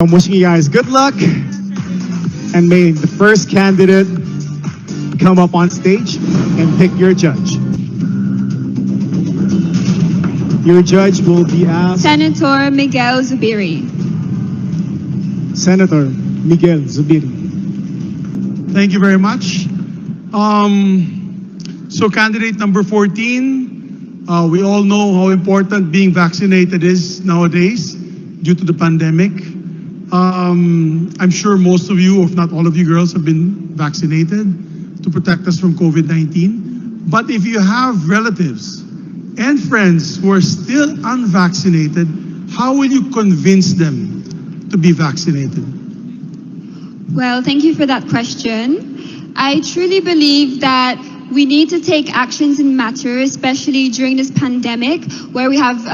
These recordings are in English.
I'm wishing you guys good luck, and may the first candidate come up on stage and pick your judge. Your judge will be asked Senator Miguel Zubiri. Senator Miguel Zubiri. Thank you very much. So candidate number 14, we all know how important being vaccinated is nowadays due to the pandemic. I'm sure most of you, if not all of you girls, have been vaccinated to protect us from COVID-19. But if you have relatives and friends who are still unvaccinated, how will you convince them to be vaccinated? Well, thank you for that question. I truly believe that we need to take actions in matter, especially during this pandemic where we have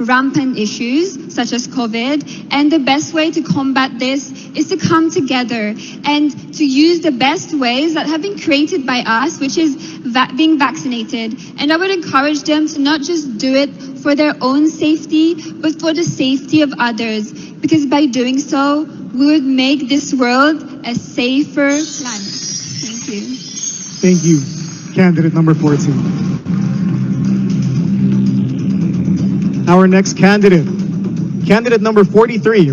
rampant issues such as COVID. And the best way to combat this is to come together and to use the best ways that have been created by us, which is being vaccinated. And I would encourage them to not just do it for their own safety, but for the safety of others. Because by doing so, we would make this world a safer planet. Thank you. Thank you, candidate number 14. Our next candidate, candidate number 43,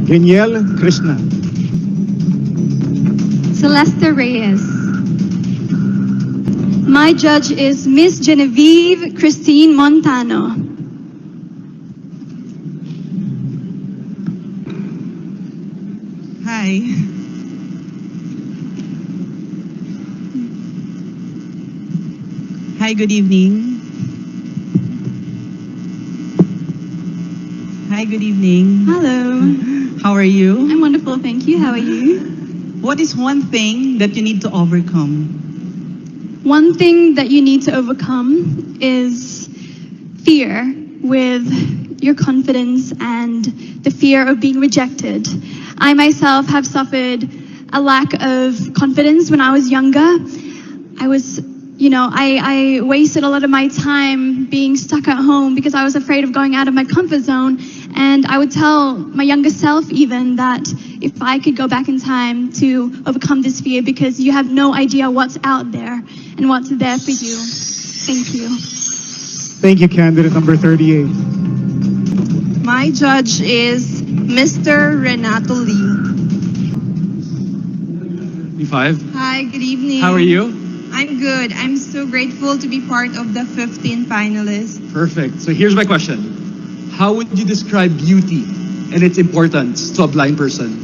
Danielle Krishna. Celeste Reyes. My judge is Miss Genevieve Christine Montano. Hi. Hi, good evening. Hi, good evening. Hello. How are you? I'm wonderful, thank you. How are you? What is one thing that you need to overcome? One thing that you need to overcome is fear with your confidence and the fear of being rejected. I myself have suffered a lack of confidence when I was younger. I wasted a lot of my time being stuck at home because I was afraid of going out of my comfort zone. And I would tell my younger self even that if I could go back in time to overcome this fear, because you have no idea what's out there and what's there for you. Thank you. Thank you, candidate number 38. My judge is Mr. Renato Lee. B5. Hi, good evening. How are you? I'm good. I'm so grateful to be part of the 15 finalists. Perfect. So here's my question. How would you describe beauty and its importance to a blind person?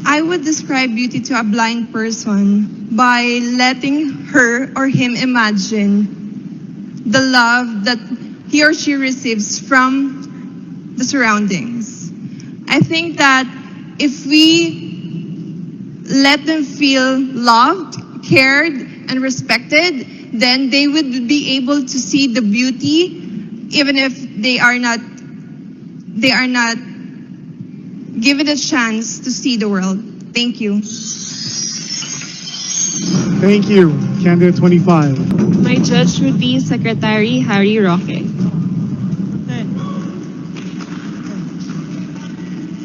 I would describe beauty to a blind person by letting her or him imagine the love that he or she receives from the surroundings. I think that if we let them feel loved, cared, and respected, then they would be able to see the beauty even if they are not given a chance to see the world. Thank you. Thank you, candidate 25. My judge would be Secretary Harry Roque.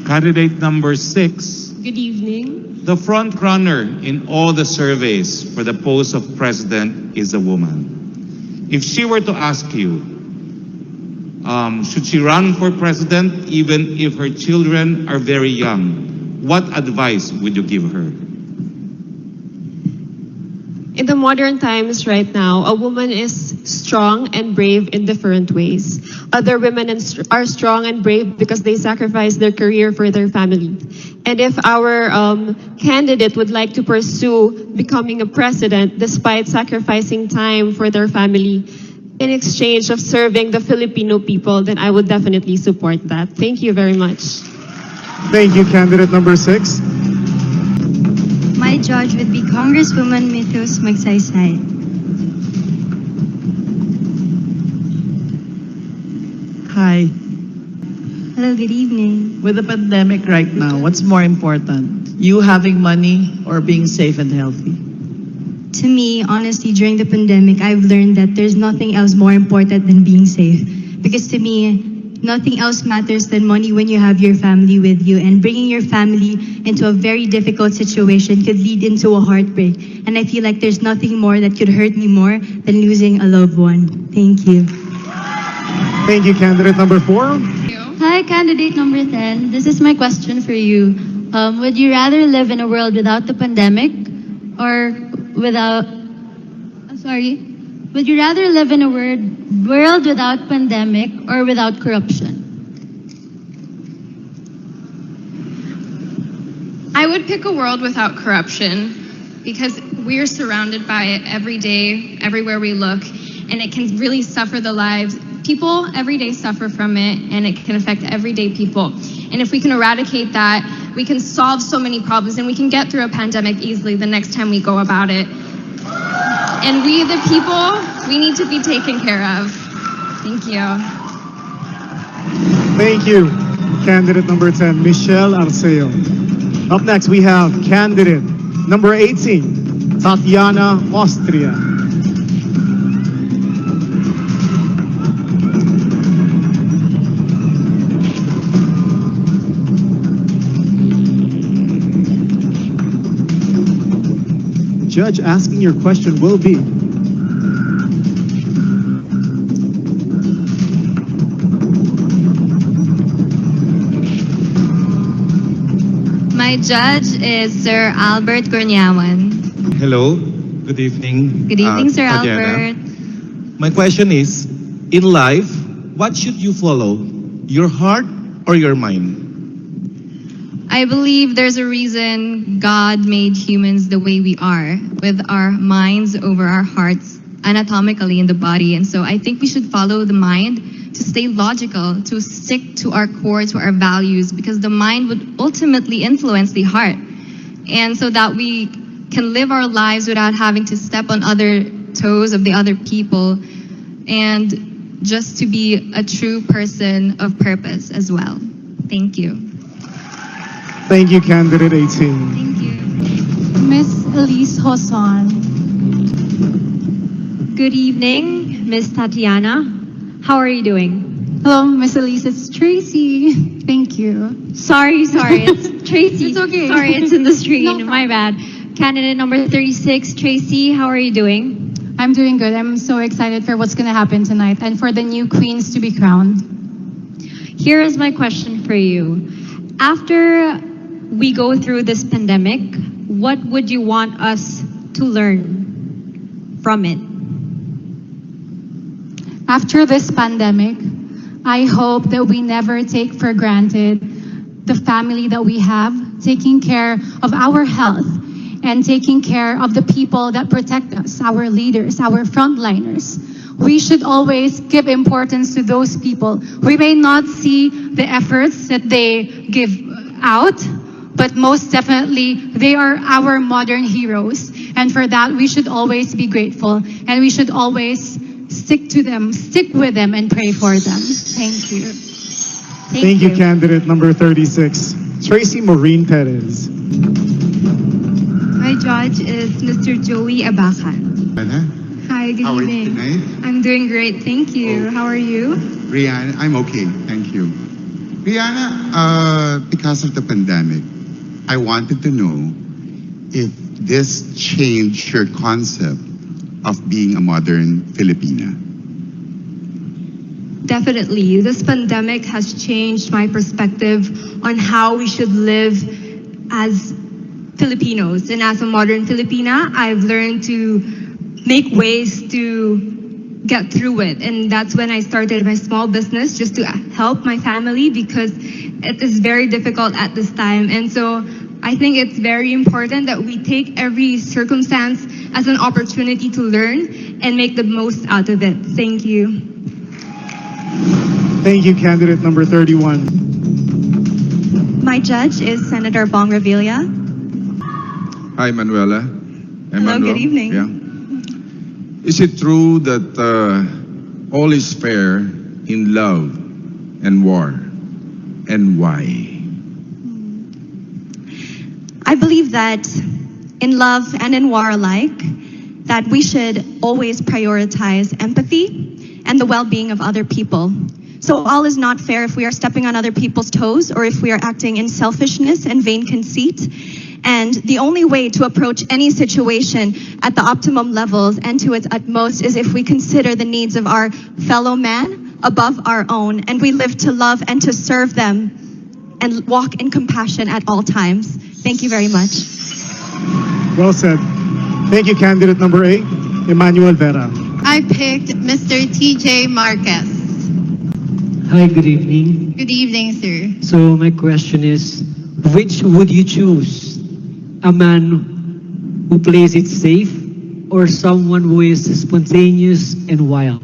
Candidate number 6, Good evening. the front runner in all the surveys for the post of president is a woman. If she were to ask you, should she run for president even if her children are very young, what advice would you give her? In the modern times right now, a woman is strong and brave in different ways. Other women are strong and brave because they sacrifice their career for their family. And if our candidate would like to pursue becoming a president despite sacrificing time for their family in exchange of serving the Filipino people, then I would definitely support that. Thank you very much. Thank you, candidate number 6. My judge would be Congresswoman Mythos Magsaysay. Hi. Hello, good evening. With the pandemic right now, what's more important? You having money or being safe and healthy? To me, honestly, during the pandemic, I've learned that there's nothing else more important than being safe. Because to me, nothing else matters than money when you have your family with you. And bringing your family into a very difficult situation could lead into a heartbreak. And I feel like there's nothing more that could hurt me more than losing a loved one. Thank you. Thank you, candidate number 4. Hi, candidate number 10. This is my question for you. Would you rather live in a world without the pandemic or without... Would you rather live in a world without pandemic or without corruption? I would pick a world without corruption because we're surrounded by it every day, everywhere we look, and it can really suffer the lives. People every day suffer from it, and it can affect everyday people. And if we can eradicate that, we can solve so many problems, and we can get through a pandemic easily the next time we go about it. And we, the people, we need to be taken care of. Thank you. Thank you, candidate number 10, Michelle Arceo. Up next, we have candidate number 18, Tatiana Austria. Judge asking your question will be. My judge is Sir Albert Gurniawan. Hello, good evening. Good evening, Sir Tatiana. Albert. My question is, in life, what should you follow? Your heart or your mind? I believe there's a reason God made humans the way we are, with our minds over our hearts anatomically in the body. And so I think we should follow the mind to stay logical, to stick to our core, to our values, because the mind would ultimately influence the heart. And so that we can live our lives without having to step on other toes of the other people, and just to be a true person of purpose as well. Thank you. Thank you, candidate 18. Thank you. Miss Elise Hoson. Good evening, Miss Tatiana. How are you doing? Hello, Miss Elise. It's Tracy. Thank you. Sorry, it's Tracy. It's okay. Sorry, it's in the screen. No problem. My bad. Candidate number 36, Tracy, how are you doing? I'm doing good. I'm so excited for what's going to happen tonight and for the new queens to be crowned. Here is my question for you. After we go through this pandemic, what would you want us to learn from it? After this pandemic, I hope that we never take for granted the family that we have, taking care of our health and taking care of the people that protect us, our leaders, our frontliners. We should always give importance to those people. We may not see the efforts that they give out, but most definitely they are our modern heroes. And for that, we should always be grateful, and we should always stick with them and pray for them. Thank you. Thank you, candidate number 36, Tracy Maureen Perez. My judge is Mr. Joey Abacan. Hi, good How are you evening. tonight? I'm doing great, thank you. How are you? Rihanna, I'm okay, thank you. Rihanna, because of the pandemic, I wanted to know if this changed your concept of being a modern Filipina. Definitely. This pandemic has changed my perspective on how we should live as Filipinos. And as a modern Filipina, I've learned to make ways to get through it. And that's when I started my small business, just to help my family, because it is very difficult at this time. And so I think it's very important that we take every circumstance as an opportunity to learn and make the most out of it. Thank you. Thank you, candidate number 31. My judge is Senator Bong Revilla. Hi, Manuela. Hello, good evening. Yeah. Is it true that all is fair in love and war? And why? I believe that in love and in war alike, that we should always prioritize empathy and the well-being of other people. So all is not fair if we are stepping on other people's toes or if we are acting in selfishness and vain conceit. And the only way to approach any situation at the optimum levels and to its utmost is if we consider the needs of our fellow man above our own, and we live to love and to serve them and walk in compassion at all times. Thank you very much. Well said. Thank you, candidate number 8, Emmanuel Vera. I picked Mr. TJ Marquez. Hi, good evening. Good evening, sir. So my question is, which would you choose? A man who plays it safe or someone who is spontaneous and wild?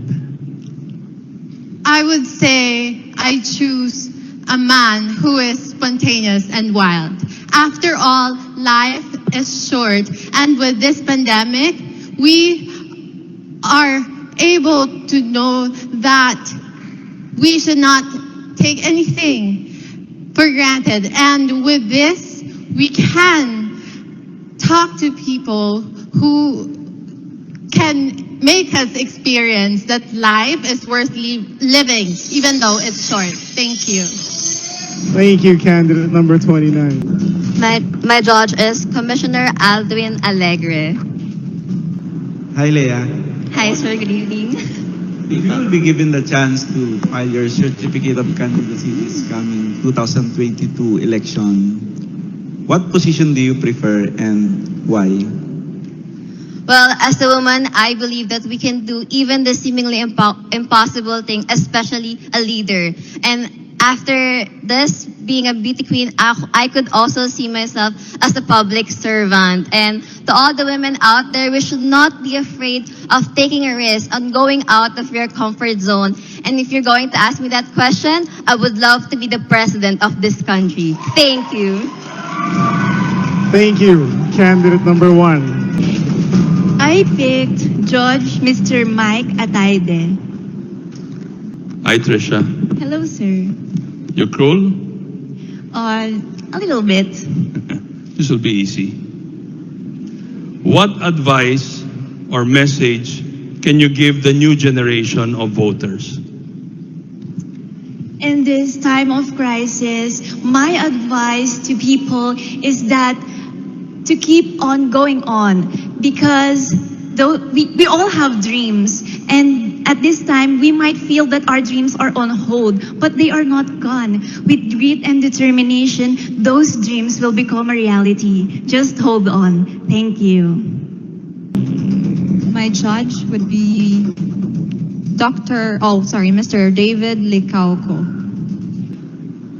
I would say I choose a man who is spontaneous and wild. After all, life is short, and with this pandemic, we are able to know that we should not take anything for granted. And with this, we can talk to people who can make us experience that life is worth living, even though it's short. Thank you. Thank you, candidate number 29. My judge is Commissioner Aldwin Alegre. Hi, Leah. Hi, sir. Good evening. If you will be given the chance to file your certificate of candidacy this coming 2022 election, what position do you prefer and why? Well, as a woman, I believe that we can do even the seemingly impossible thing, especially a leader. And after this, being a beauty queen, I could also see myself as a public servant. And to all the women out there, we should not be afraid of taking a risk and going out of your comfort zone. And if you're going to ask me that question, I would love to be the president of this country. Thank you. Thank you, candidate number 1. I picked Judge Mr. Mike Ataide. Hi, Trisha. Hello, sir. You're cruel? A little bit. This will be easy. What advice or message can you give the new generation of voters? In this time of crisis, my advice to people is that to keep on going on, because we all have dreams, and at this time we might feel that our dreams are on hold, but they are not gone. With grit and determination, those dreams will become a reality. Just hold on. Thank you. My judge would be Mr. David Licauco.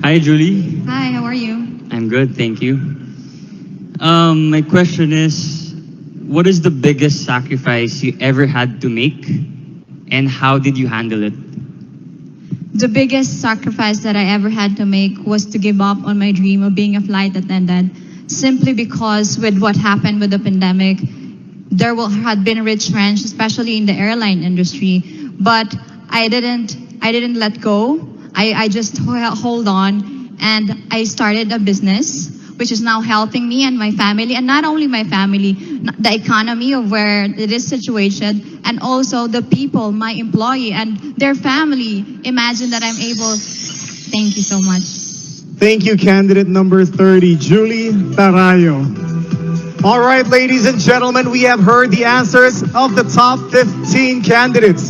Hi, Julie. Hi, how are you? I'm good, thank you. My question is, what is the biggest sacrifice you ever had to make, and how did you handle it? The biggest sacrifice that I ever had to make was to give up on my dream of being a flight attendant, simply because with what happened with the pandemic, there had been a retrench, especially in the airline industry. But I didn't let go. I just hold on, and I started a business which is now helping me and my family, and not only my family, the economy of where it is situated, and also the people, my employee and their family. Imagine that I'm able. Thank you so much. Thank you, candidate number 30, Julie Tarayo. All right, ladies and gentlemen, we have heard the answers of the top 15 candidates.